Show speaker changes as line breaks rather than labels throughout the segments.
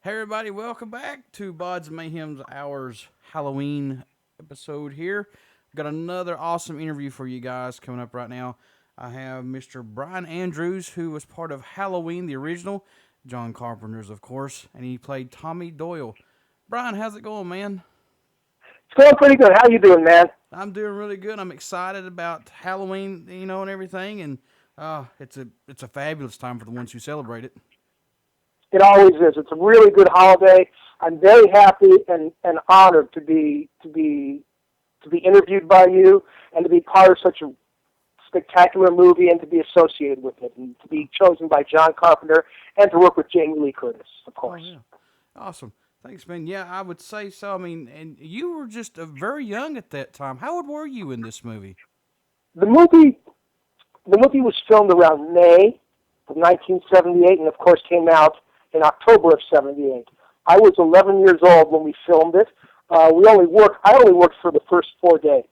Hey everybody, welcome back to BODS Mayhem's Hours Halloween episode here. Got another awesome interview for you guys coming up right now. I have Mr. Brian Andrews, who was part of Halloween, the original, John Carpenter's, of course, and he played Tommy Doyle. Brian, how's it going, man?
It's going pretty good. How you doing, man?
I'm doing really good. I'm excited about Halloween, and everything, and it's a fabulous time for the ones who celebrate it.
It always is. It's a really good holiday. I'm very happy and honored to be interviewed by you and to be part of such a spectacular movie and to be associated with it and to be chosen by John Carpenter and to work with Jamie Lee Curtis, of
Oh
course.
yeah, awesome. Thanks, man. Yeah, I would say so. I mean, and you were just very young at that time. How old were you in this movie?
The movie the movie was filmed around May of 1978 and of course came out in October of 78. I was 11 years old when we filmed it. I only worked for the first 4 days.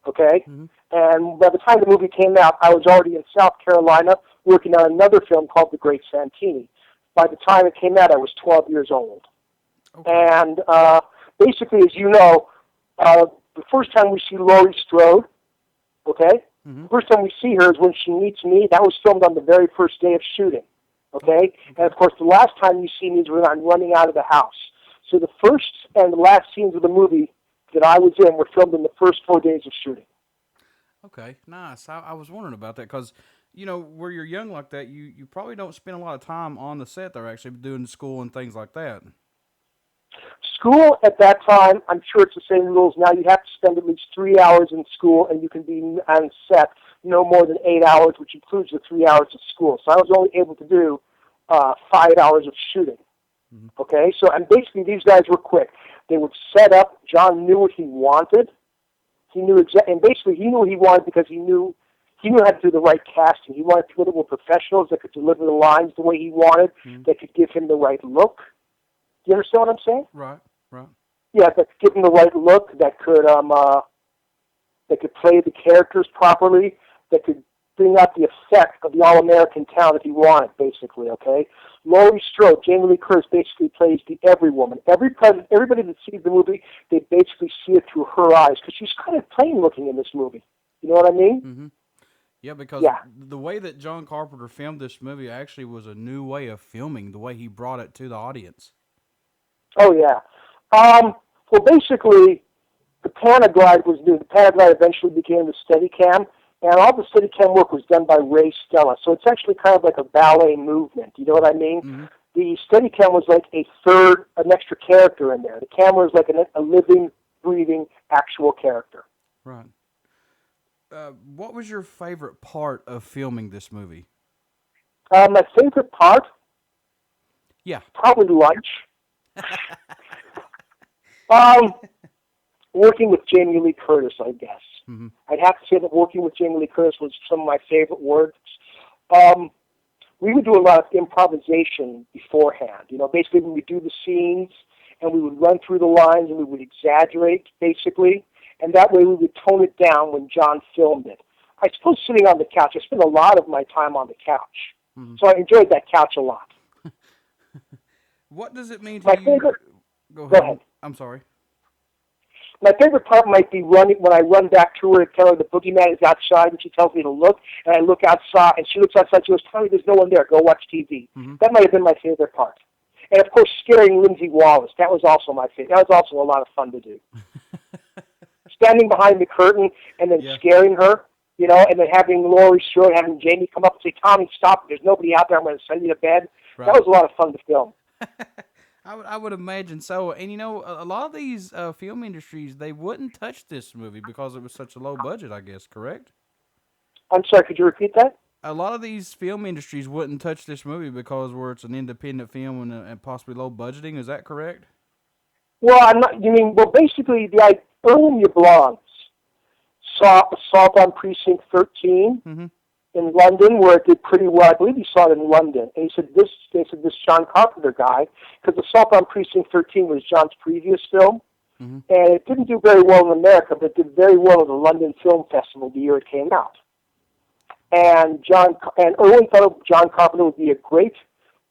Okay?
Hmm.
And by the time the movie came out, I was already in South Carolina working on another film called The Great Santini. By the time it came out, I was 12 years old.
Okay.
And basically, as you know, the first time we see Laurie Strode, okay,
Hmm.
the first time we see her is when she meets me. That was filmed on the very first day of shooting, okay? And,
Okay.
of course, the last time you see me is when I'm running out of the house. So the first and the last scenes of the movie that I was in were filmed in the first 4 days of shooting.
Okay. Nice. I was wondering about that because where you're young like that, you probably don't spend a lot of time on the set. They're actually doing school and things like that.
School at that time, I'm sure it's the same rules now. You have to spend at least 3 hours in school, and you can be on set no more than 8 hours, which includes the 3 hours of school. So I was only able to do 5 hours of shooting.
Hmm.
Okay, so and basically these guys were quick. They would set up. John knew what he wanted. He knew and basically he knew what he wanted because he knew how to do the right casting. He wanted people that were professionals that could deliver the lines the way he wanted,
Hmm.
that could give him the right look. Do you understand what I'm saying?
Right. Right.
Yeah, that could give him the right look, that could play the characters properly, that could bring out the effect of the all-American town if he wanted, basically, okay? Laurie Strode, Jamie Lee Curtis, basically plays the every woman. Everybody that sees the movie, they basically see it through her eyes, because she's kind of plain looking in this movie. You know what I mean?
Hmm. Yeah, because
Yeah.
the way that John Carpenter filmed this movie actually was a new way of filming. The way he brought it to the audience.
Oh, yeah. Well, basically, the Panaglide was new. The Panaglide eventually became the Steadicam, and all the Steadicam work was done by Ray Stella. So it's actually kind of like a ballet movement. You know what I mean?
Hmm.
The Steadicam was like an extra character in there. The camera is like a living, breathing, actual character.
Right. What was your favorite part of filming this movie?
My favorite part,
Yeah.
probably lunch. Um, Working with Jamie Lee Curtis, I guess.
Hmm.
I'd have to say that working with Jamie Lee Curtis was some of my favorite works. Um, we would do a lot of improvisation beforehand. You know, basically we would do the scenes and we would run through the lines and we would exaggerate, basically, and that way we would tone it down when John filmed it. I suppose sitting on the couch, I spent a lot of my time on the couch,
Hmm.
so I enjoyed that couch a lot.
What does it mean to
My
you?
favorite,
Go
go
ahead.
ahead.
I'm sorry.
My favorite part might be running when I run back to her and tell her the boogeyman is outside, and she tells me to look, and I look outside, and she looks outside. She goes, "Tell me there's no one there. Go watch TV."
Hmm.
That might have been my favorite part. And of course, scaring Lindsay Wallace. That was also my favorite. That was also a lot of fun to do. Standing behind the curtain and then
Yeah.
scaring her, you know, and then having Laurie Strode, having Jamie come up and say, "Tommy, stop! There's nobody out there. I'm going to send you to bed." That
Right.
was a lot of fun to film.
I would imagine so. And a lot of these film industries they wouldn't touch this movie because it was such a low budget. I guess correct.
I'm sorry. Could you repeat that?
A lot of these film industries wouldn't touch this movie because where it's an independent film and possibly low budgeting. Is that correct?
Well, I'm not. You mean well? Basically, Erwin Yablans saw Assault on Precinct 13
Mm-hmm.
in London, where it did pretty well. I believe he saw it in London, and he said this John Carpenter guy, because Assault on Precinct 13 was John's previous film,
Mm-hmm.
and it didn't do very well in America, but it did very well at the London Film Festival the year it came out. And Erwin thought John Carpenter would be a great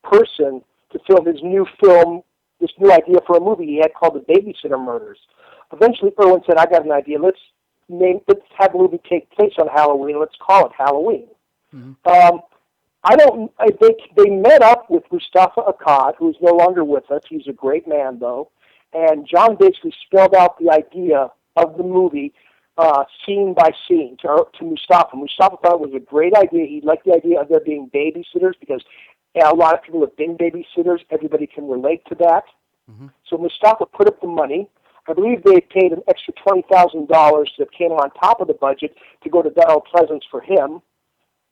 person to film his new film, this new idea for a movie he had called The Babysitter Murders. Eventually, Irwin said, "I got an idea. Let's have the movie take place on Halloween. Let's call it Halloween." Mm-hmm. They met up with Mustafa Akkad, who is no longer with us. He's a great man, though. And John basically spelled out the idea of the movie scene by scene to Mustafa. Mustafa thought it was a great idea. He liked the idea of there being babysitters because a lot of people have been babysitters. Everybody can relate to that. Mm-hmm. So Mustafa put up the money. I believe they paid an extra $20,000 that came on top of the budget to go to Doyle Pleasance for him.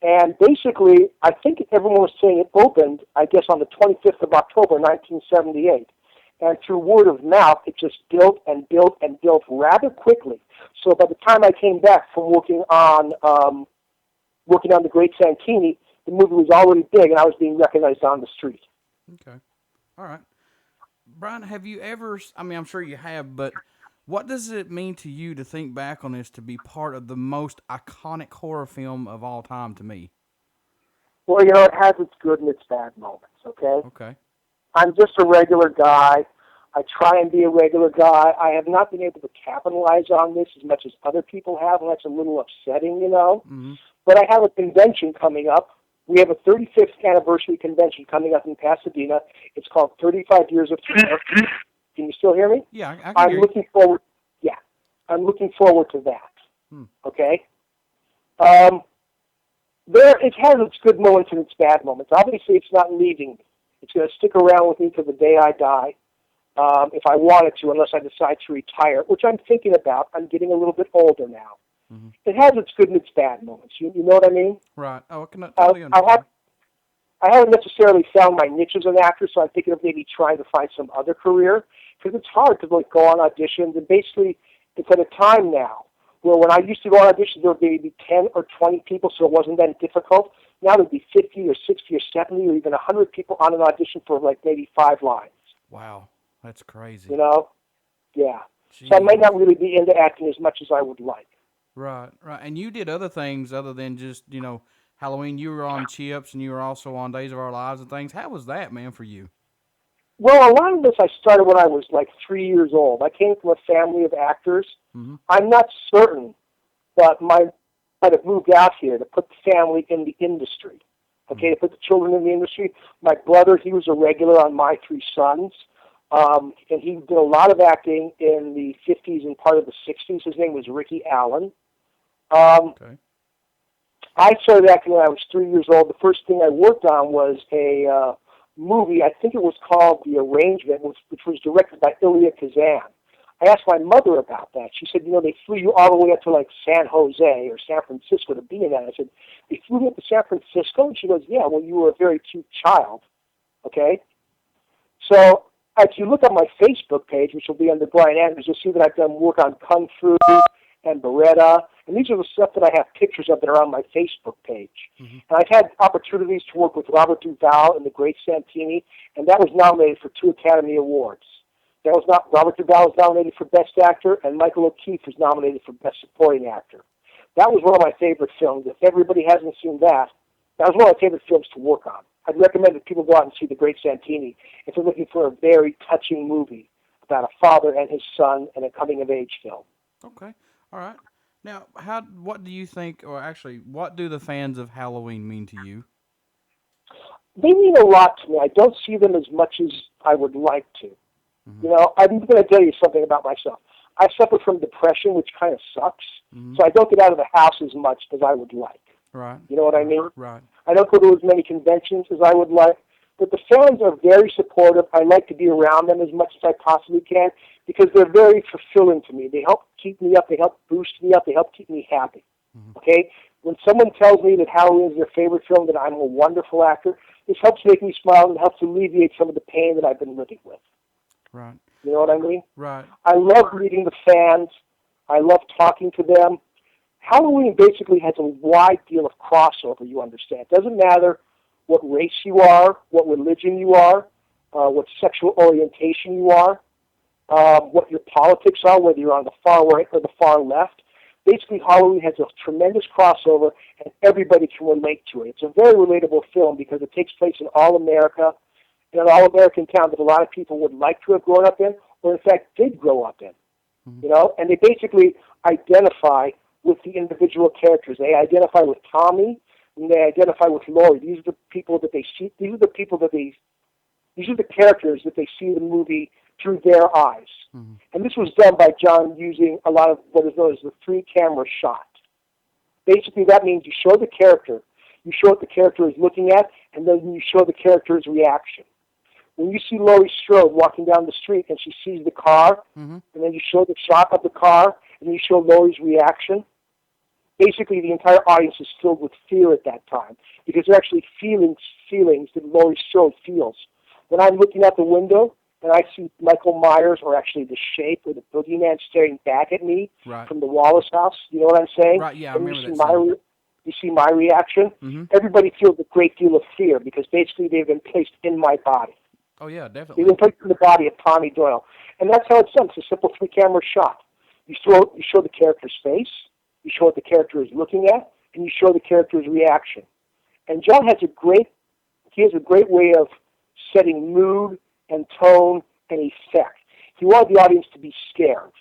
And basically, I think everyone was saying it opened, I guess, on the 25th of October, 1978. And through word of mouth, it just built and built and built rather quickly. So by the time I came back from working on The Great Santini, the movie was already big, and I was being recognized on the street.
Okay. All right. Brian, have you ever, I mean, I'm sure you have, but what does it mean to you to think back on this to be part of the most iconic horror film of all time to me?
Well, you know, it has its good and its bad moments, okay?
Okay.
I'm just a regular guy. I try and be a regular guy. I have not been able to capitalize on this as much as other people have, and that's a little upsetting, you know? Mm-hmm. But I have a convention coming up. We have a 35th anniversary convention coming up in Pasadena. It's called 35 Years of Terror. Can you still hear me?
Yeah, I can
I'm
hear
looking
you.
forward. Yeah, I'm looking forward to that. Okay. It has its good moments and its bad moments. Obviously, it's not leaving me. It's going to stick around with me till the day I die, if I wanted to, unless I decide to retire, which I'm thinking about. I'm getting a little bit older now. Mm-hmm. It has its good and its bad moments. You know what I mean?
Right. Oh, I can totally understand.
I haven't necessarily found my niche as an actor, so I'm thinking of maybe trying to find some other career, because it's hard to go on auditions, and basically it's at a time now where when I used to go on auditions, there would be maybe 10 or 20 people, so it wasn't that difficult. Now there'd be 50 or 60 or 70 or even 100 people on an audition for like maybe 5 lines.
Wow, that's crazy.
You know? Yeah.
Jeez.
So I might not really be into acting as much as I would like.
Right, right. And you did other things other than just, Halloween. You were on Chips and you were also on Days of Our Lives and things. How was that, man, for you?
Well, a lot of this I started when I was like 3 years old. I came from a family of actors. Mm-hmm. I'm not certain, but might have moved out here to put the family in the industry. Okay, to put the children in the industry. My brother, he was a regular on My Three Sons. And he did a lot of acting in the 50s and part of the 60s. His name was Ricky Allen. Okay. I started acting when I was 3 years old. The first thing I worked on was a movie, I think it was called The Arrangement, which was directed by Elia Kazan. I asked my mother about that. She said, they flew you all the way up to like San Jose or San Francisco to be in that. I said, they flew me up to San Francisco? And she goes, yeah, well, you were a very cute child. Okay? So if you look at my Facebook page, which will be under Brian Andrews, you'll see that I've done work on Kung Fu and Beretta. And these are the stuff that I have pictures of that are on my Facebook page. Mm-hmm. And I've had opportunities to work with Robert Duvall in The Great Santini, and that was nominated for 2 Academy Awards. Robert Duvall was nominated for Best Actor, and Michael O'Keefe was nominated for Best Supporting Actor. That was one of my favorite films. If everybody hasn't seen that, that was one of my favorite films to work on. I'd recommend that people go out and see The Great Santini if they're looking for a very touching movie about a father and his son and a coming-of-age film.
Okay. All right. Now, what do you think, or actually, what do the fans of Halloween mean to you?
They mean a lot to me. I don't see them as much as I would like to. Mm-hmm. I'm going to tell you something about myself. I suffer from depression, which kind of sucks, so I don't get out of the house as much as I would like.
Right.
You know what I mean?
Right.
I don't go to as many conventions as I would like, but the fans are very supportive. I like to be around them as much as I possibly can because they're very fulfilling to me. They help keep me up. They help boost me up. They help keep me happy. Mm-hmm. Okay? When someone tells me that Halloween is their favorite film, that I'm a wonderful actor, this helps make me smile and helps alleviate some of the pain that I've been living with.
Right.
You know what I mean?
Right.
I love meeting the fans. I love talking to them. Halloween basically has a wide deal of crossover, you understand. It doesn't matter what race you are, what religion you are, what sexual orientation you are, what your politics are, whether you're on the far right or the far left. Basically, Halloween has a tremendous crossover, and everybody can relate to it. It's a very relatable film because it takes place in all America, in an all-American town that a lot of people would like to have grown up in, or in fact did grow up in. You know, and they basically identify with the individual characters. They identify with Tommy, and they identify with Laurie. These are the people that they see. These are the people that they. These are the characters that they see the movie through their eyes. And this was done by John using a lot of what is known as the 3-camera shot. Basically, that means you show the character, you show what the character is looking at, and then you show the character's reaction. When you see Laurie Strode walking down the street and she sees the car, and then you show the shot of the car, and you show Laurie's reaction, basically the entire audience is filled with fear at that time, because they're actually feelings that Laurie Strode feels. When I'm looking out the window, and I see Michael Myers, or actually the Shape, or the boogeyman staring back at me from the Wallace house. You know what I'm saying?
Right, yeah, I
and
remember that.
you see my reaction. Everybody feels a great deal of fear because basically they've been placed in my body.
Oh, yeah, definitely.
They've been placed in the body of Tommy Doyle. And that's how it's done. It's a simple 3-camera shot. You show the character's face, you show what the character is looking at, and you show the character's reaction. And John has a great way of setting mood and tone and effect. He wanted the audience to be scared.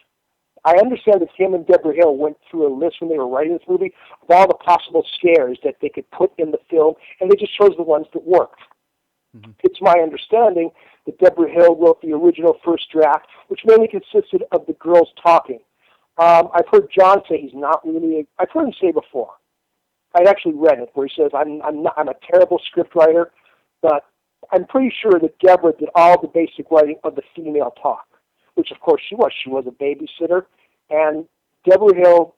I understand that him and Deborah Hill went through a list when they were writing this movie of all the possible scares that they could put in the film, and they just chose the ones that worked. It's my understanding that Deborah Hill wrote the original first draft, which mainly consisted of the girls talking. I've heard John say he's not really. I've heard him say before. I'd actually read it where he says, "I'm a terrible scriptwriter, but I'm pretty sure that Deborah did all the basic writing of the female talk," which of course she was. She was a babysitter. And Deborah Hill,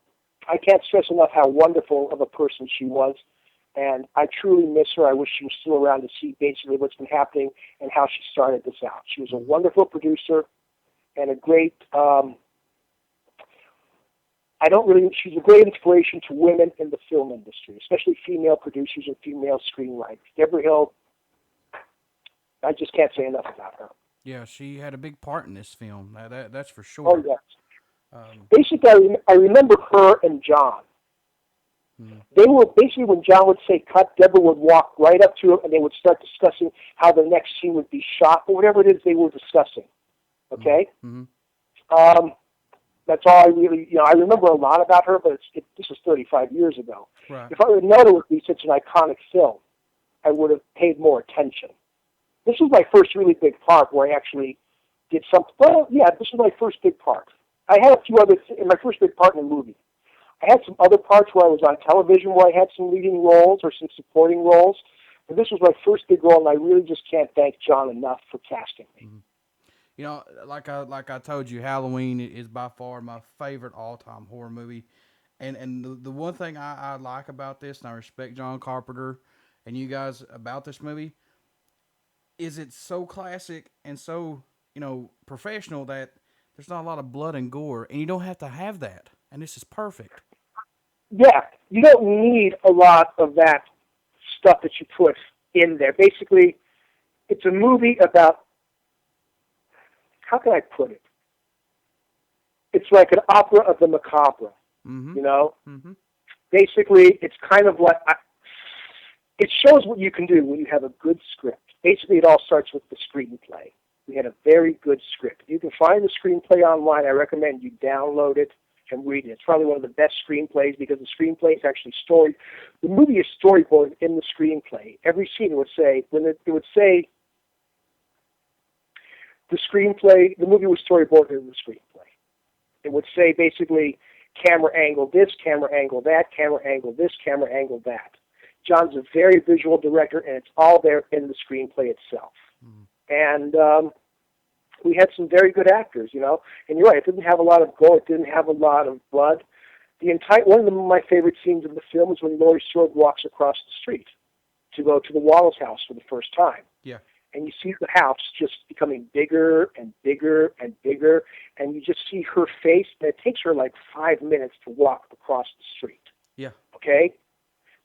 I can't stress enough how wonderful of a person she was. And I truly miss her. I wish she was still around to see basically what's been happening and how she started this out. She was a wonderful producer and a great, she's a great inspiration to women in the film industry, especially female producers and female screenwriters. Deborah Hill, I just can't say enough about her.
Yeah, she had a big part in this film. That's for sure.
Oh, yes. Basically, I remember her and John. They were basically, when John would say cut, Deborah would walk right up to him and they would start discussing how the next scene would be shot or whatever it is they were discussing. Okay? That's all I really, I remember a lot about her, but this was 35 years ago.
Right.
If I would known it would be such an iconic film, I would have paid more attention. This was my first really big part where I actually did something. Well, yeah, this was my first big part. I had a few other, in my first big part in a movie. I had some other parts where I was on television where I had some leading roles or some supporting roles. But this was my first big role, and I really just can't thank John enough for casting me.
You know, like I told you, Halloween is by far my favorite all-time horror movie. And the one thing I like about this, and I respect John Carpenter and you guys about this movie, is it's so classic and so, professional that there's not a lot of blood and gore, and you don't have to have that. And this is perfect.
Yeah, you don't need a lot of that stuff that you put in there. Basically, it's a movie about, how can I put it? It's like an opera of the macabre, Basically, it's kind of like, it shows what you can do when you have a good script. Basically, it all starts with the screenplay. We had a very good script. You can find the screenplay online. I recommend you download it and read it. It's probably one of the best screenplays because the screenplay is actually story. The movie is storyboarded in the screenplay. Every scene would say, it would say the screenplay, the movie was storyboarded in the screenplay. It would say basically camera angle this, camera angle that, camera angle this, camera angle that. John's a very visual director, and it's all there in the screenplay itself. And we had some very good actors, And you're right, it didn't have a lot of gore. It didn't have a lot of blood. One of my favorite scenes in the film is when Laurie Strode walks across the street to go to the Wallace house for the first time.
Yeah.
And you see the house just becoming bigger and bigger and bigger, and you just see her face, and it takes her like 5 minutes to walk across the street.
Yeah.
Okay?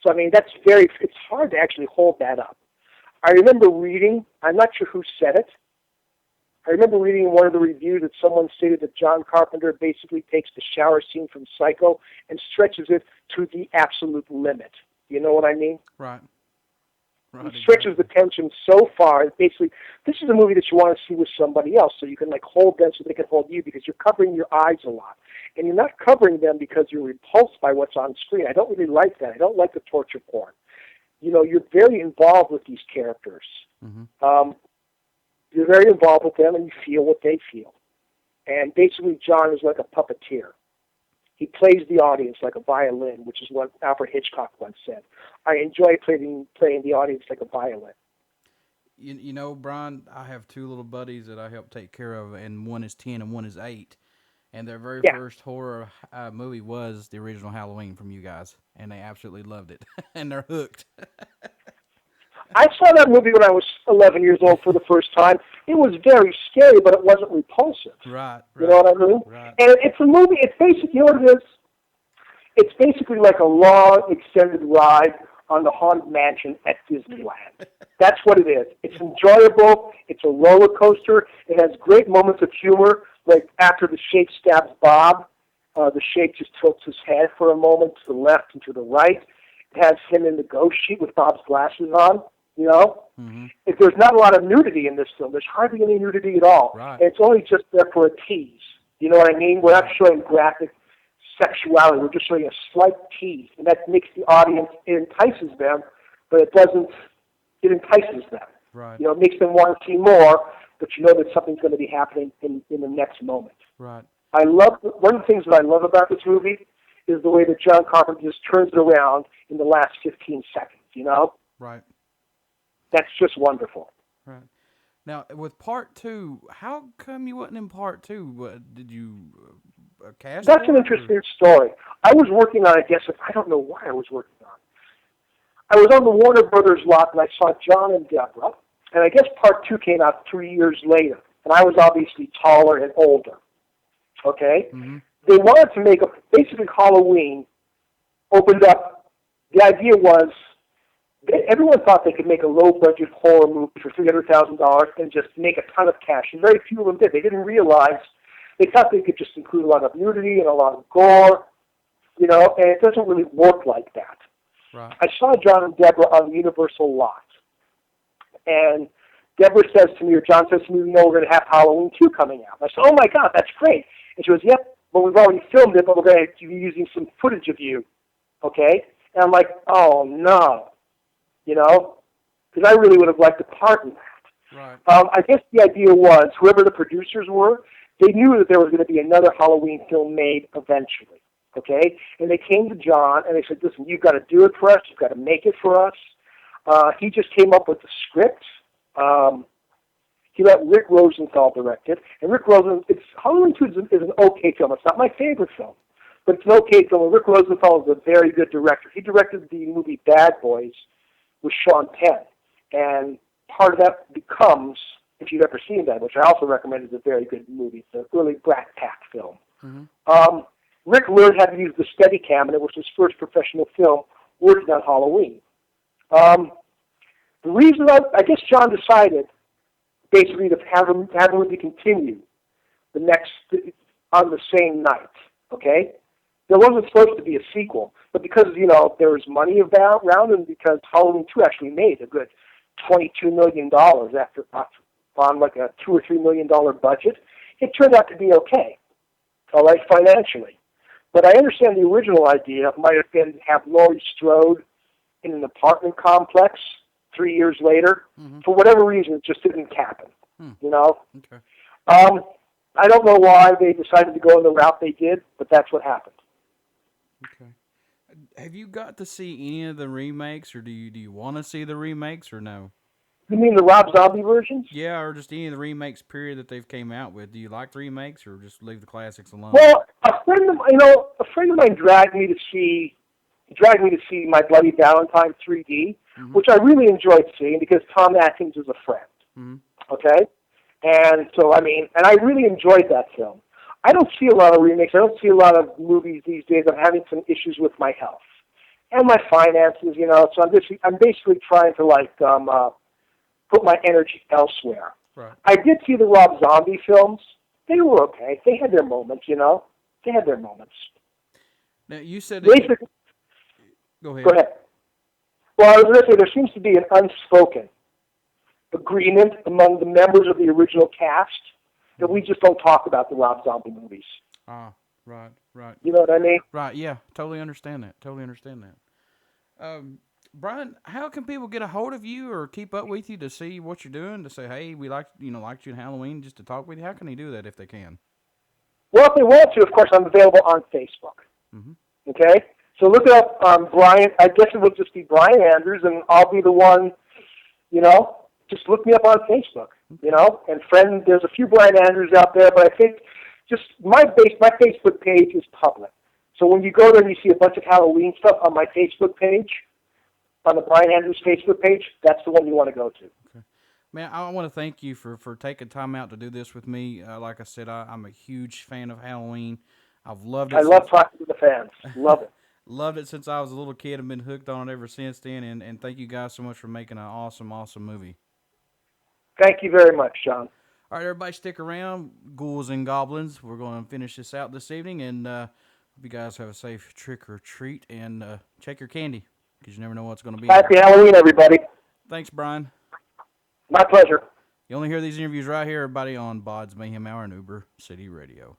So, it's hard to actually hold that up. I remember reading, I'm not sure who said it, I remember reading in one of the reviews that someone stated that John Carpenter basically takes the shower scene from Psycho and stretches it to the absolute limit. You know what I mean?
Right.
It stretches the tension so far. And basically, this is a movie that you want to see with somebody else, so you can like hold them so they can hold you, because you're covering your eyes a lot, and you're not covering them because you're repulsed by what's on screen. I don't really like that. I don't like the torture porn. You know, you're very involved with these characters. You're very involved with them, and you feel what they feel. And basically, John is like a puppeteer. He plays the audience like a violin, which is what Alfred Hitchcock once said. I enjoy playing the audience like a violin.
You know, Brian, I have two little buddies that I help take care of, and one is 10 and one is 8. And their very first horror movie was the original Halloween from you guys, and they absolutely loved it, and they're hooked.
I saw that movie when I was 11 years old for the first time. It was very scary, but it wasn't repulsive.
Right.
You know what I mean?
Right.
And it's a movie, it's basically, you know what it is? It's basically like a long, extended ride on the Haunted Mansion at Disneyland. That's what it is. It's enjoyable. It's a roller coaster. It has great moments of humor, like after the Sheik stabs Bob, the Sheik just tilts his head for a moment to the left and to the right. It has him in the ghost sheet with Bob's glasses on. You know, if there's not a lot of nudity in this film, there's hardly any nudity at all.
Right.
And it's only just there for a tease. You know what I mean? We're not showing graphic sexuality. We're just showing a slight tease, and that makes the audience, it entices them, but it entices them.
Right.
You know, it makes them want to see more, but you know that something's going to be happening in the next moment.
Right.
One of the things that I love about this movie is the way that John Carpenter just turns it around in the last 15 seconds, you know?
Right.
That's just wonderful.
Right. Now, with part 2, how come you wasn't in part 2? Did you cast?
That's an interesting story. I was working on, I don't know why I was working on. I was on the Warner Brothers lot, and I saw John and Deborah, and I guess part 2 came out 3 years later, and I was obviously taller and older. Okay? They wanted to make basically Halloween opened up. The idea was everyone thought they could make a low-budget horror movie for $300,000 and just make a ton of cash, and very few of them did. They didn't realize, they thought they could just include a lot of nudity and a lot of gore, you know, and it doesn't really work like that.
Right.
I saw John and Deborah on the Universal lot, and Deborah says to me, or John says to me, you know, we're going to have Halloween 2 coming out. I said, oh my God, that's great. And she goes, yep, but we've already filmed it, but we're going to be using some footage of you, okay? And I'm like, oh no. You know, because I really would have liked a part in that.
Right.
I guess the idea was, whoever the producers were, they knew that there was going to be another Halloween film made eventually, okay? And they came to John, and they said, listen, you've got to do it for us. You've got to make it for us. He just came up with the script. He let Rick Rosenthal direct it. And Rick Rosenthal, Halloween 2 is an okay film. It's not my favorite film, but it's an okay film. And Rick Rosenthal is a very good director. He directed the movie Bad Boys with Sean Penn. And part of that becomes, if you've ever seen that, which I also recommend, is a very good movie. It's an early Brat Pack film. Rick learned how to use the Steadicam, and it was his first professional film working on Halloween. The reason I guess John decided basically to have the movie continue on the same night, okay? There wasn't supposed to be a sequel, but because, you know, there was money around, and because Halloween 2 actually made a good $22 million on like a $2 or $3 million budget, it turned out to be okay, all right, financially. But I understand the original idea might have been to have Laurie Strode in an apartment complex 3 years later. For whatever reason, it just didn't happen, you know?
Okay.
I don't know why they decided to go in the route they did, but that's what happened.
Okay. Have you got to see any of the remakes, or do you want to see the remakes, or no?
You mean the Rob Zombie versions?
Yeah, or just any of the remakes, period, that they've came out with. Do you like the remakes, or just leave the classics alone?
Well, a friend of mine dragged me to see My Bloody Valentine 3D, which I really enjoyed seeing because Tom Atkins is a friend. Okay? And so, and I really enjoyed that film. I don't see a lot of remakes. I don't see a lot of movies these days. I'm having some issues with my health and my finances, you know. So I'm basically trying to put my energy elsewhere.
Right.
I did see the Rob Zombie films. They were okay. They had their moments, you know. They had their moments.
Now you said
basically.
Go ahead.
Go ahead. Well, I was going to say there seems to be an unspoken agreement among the members of the original cast that we just don't talk about the Rob Zombie movies.
Ah, right, right.
You know what I mean?
Right, yeah, totally understand that. Totally understand that. Brian, how can people get a hold of you or keep up with you to see what you're doing? To say, hey, we liked you in Halloween, just to talk with you. How can they do that if they can?
Well, if they want to, of course, I'm available on Facebook.
Mm-hmm.
Okay? So look up Brian. I guess it will just be Brian Andrews, and I'll be the one, just look me up on Facebook, and friend, there's a few Brian Andrews out there, but I think just my Facebook page is public. So when you go there and you see a bunch of Halloween stuff on my Facebook page, on the Brian Andrews Facebook page, that's the one you want to go to.
Okay. Man, I want to thank you for taking time out to do this with me. Like I said, I'm a huge fan of Halloween. I've loved it.
I love talking to the fans. Love it.
Loved it since I was a little kid and been hooked on it ever since then. And thank you guys so much for making an awesome, awesome movie.
Thank you very much, John.
All right, everybody, stick around. Ghouls and Goblins. We're going to finish this out this evening. And hope you guys have a safe trick or treat. And check your candy, because you never know what's going to be.
Happy Halloween, everybody.
Thanks, Brian.
My pleasure.
You only hear these interviews right here, everybody, on BODS Mayhem Hour and Uber City Radio.